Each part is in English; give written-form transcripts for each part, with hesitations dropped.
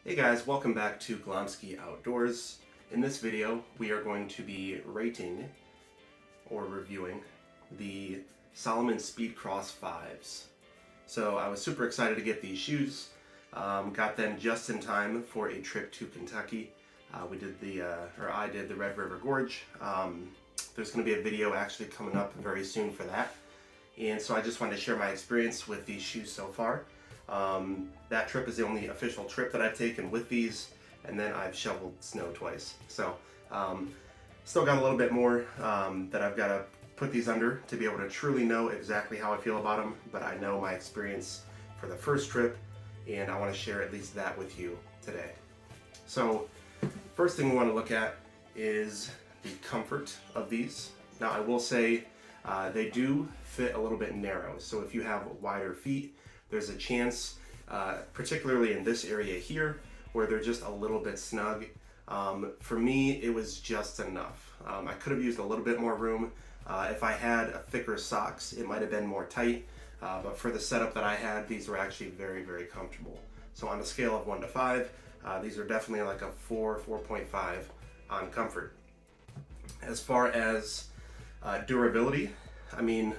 Hey guys, welcome back to Glomsky Outdoors. In this video, we are going to be rating or reviewing the Salomon SPEEDCROSS 5s. So I was super excited to get these shoes. Got them just in time for a trip to Kentucky. I did the Red River Gorge. There's going to be a video actually coming up very soon for that. And so I just wanted to share my experience with these shoes so far. That trip is the only official trip that I've taken with these, and then I've shoveled snow twice. So still got a little bit more that I've got to put these under to be able to truly know exactly how I feel about them, but I know my experience for the first trip, and I want to share at least that with you today. So first thing we want to look at is the comfort of these. Now I will say they do fit a little bit narrow, so if you have wider feet, there's a chance, particularly in this area here, where they're just a little bit snug. For me, it was just enough. I could have used a little bit more room. If I had a thicker socks, it might have been more tight, but for the setup that I had, these were actually very, very comfortable. So on a scale of 1 to 5, these are definitely like a 4.5 on comfort. As far as durability, I mean,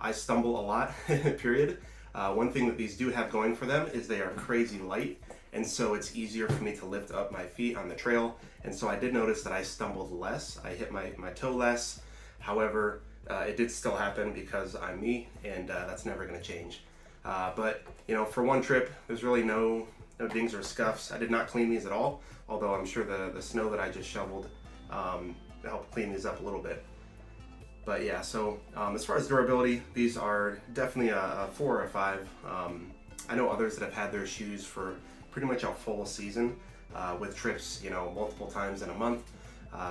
I stumble a lot, period. One thing that these do have going for them is they are crazy light, and so it's easier for me to lift up my feet on the trail. And so I did notice that I stumbled less. I hit my toe less. However, it did still happen because I'm me, and that's never going to change. But you know, for one trip, there's really no dings or scuffs. I did not clean these at all, although I'm sure the snow that I just shoveled helped clean these up a little bit. But yeah, so as far as durability, these are definitely a 4 or a 5. I know others that have had their shoes for pretty much a full season with trips, you know, multiple times in a month.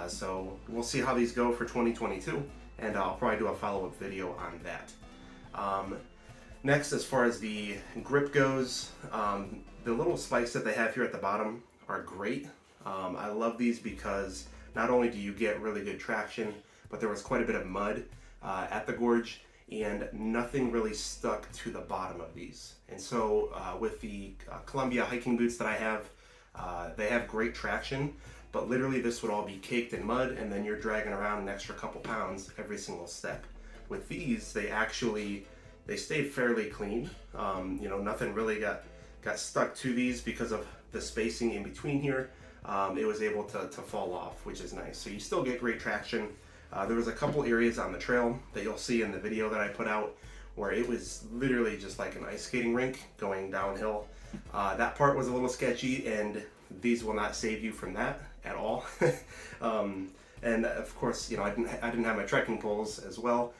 So we'll see how these go for 2022, and I'll probably do a follow-up video on that. Next, as far as the grip goes, the little spikes that they have here at the bottom are great. I love these because not only do you get really good traction, but there was quite a bit of mud at the gorge, and nothing really stuck to the bottom of these. And so with the Columbia hiking boots that I have, they have great traction, but literally this would all be caked in mud, and then you're dragging around an extra couple pounds every single step. With these, they stayed fairly clean. You know, nothing really got stuck to these because of the spacing in between here. It was able to fall off, which is nice. So you still get great traction. There was a couple areas on the trail that you'll see in the video that I put out where it was literally just like an ice skating rink going downhill. That part was a little sketchy, and these will not save you from that at all. And of course, you know, I didn't have my trekking poles as well.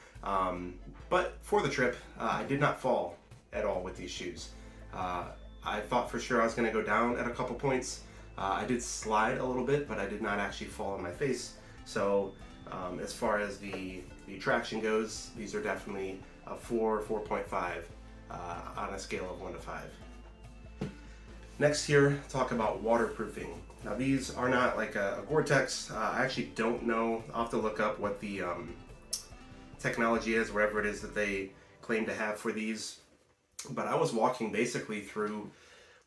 But for the trip, I did not fall at all with these shoes. I thought for sure I was going to go down at a couple points. I did slide a little bit, but I did not actually fall on my face. So as far as the traction goes, these are definitely a 4.5 on a scale of 1 to 5. Next here, talk about waterproofing. Now these are not like a Gore-Tex. I actually don't know. I'll have to look up what the technology is, wherever it is that they claim to have for these. But I was walking basically through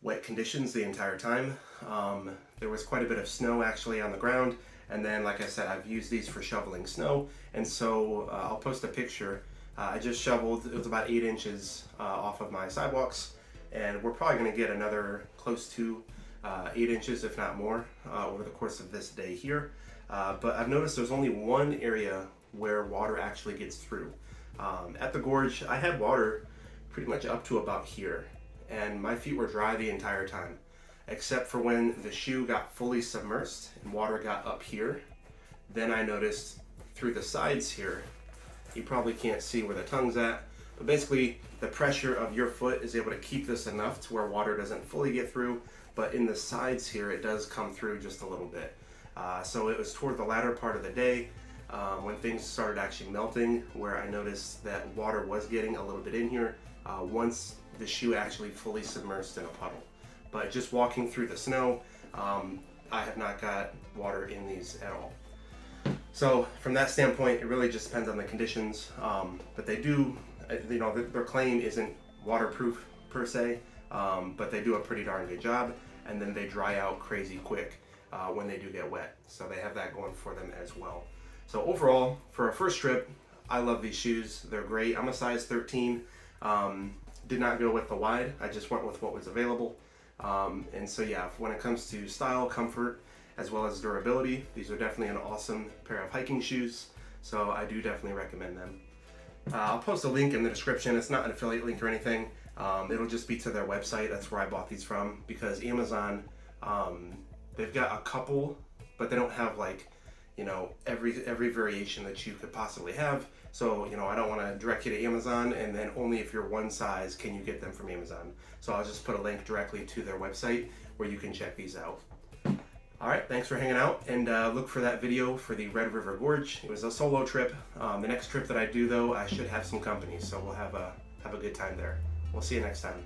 wet conditions the entire time. There was quite a bit of snow actually on the ground. And then, like I said, I've used these for shoveling snow, and so I'll post a picture. I just shoveled, it was about 8 inches off of my sidewalks, and we're probably going to get another close to 8 inches, if not more, over the course of this day here. But I've noticed there's only one area where water actually gets through. At the gorge, I had water pretty much up to about here, and my feet were dry the entire time, except for when the shoe got fully submersed and water got up here. Then I noticed through the sides here, you probably can't see where the tongue's at, but basically the pressure of your foot is able to keep this enough to where water doesn't fully get through, but in the sides here it does come through just a little bit. So it was toward the latter part of the day when things started actually melting, where I noticed that water was getting a little bit in here once the shoe actually fully submersed in a puddle. But just walking through the snow, I have not got water in these at all. So from that standpoint, it really just depends on the conditions. But they do, you know, their claim isn't waterproof per se, but they do a pretty darn good job. and then they dry out crazy quick when they do get wet. So they have that going for them as well. So overall, for a first trip, I love these shoes. They're great. I'm a size 13. Did not go with the wide. I just went with what was available. And so yeah, when it comes to style, comfort, as well as durability, these are definitely an awesome pair of hiking shoes. So I do definitely recommend them. I'll post a link in the description. It's not an affiliate link or anything. It'll just be to their website. That's where I bought these from, because Amazon, they've got a couple, but they don't have like, you know, every variation that you could possibly have. So, you know, I don't want to direct you to Amazon, and then only if you're one size can you get them from Amazon. So I'll just put a link directly to their website where you can check these out. All right, thanks for hanging out, and look for that video for the Red River Gorge. It was a solo trip. The next trip that I do, though, I should have some company, so we'll have a good time there. We'll see you next time.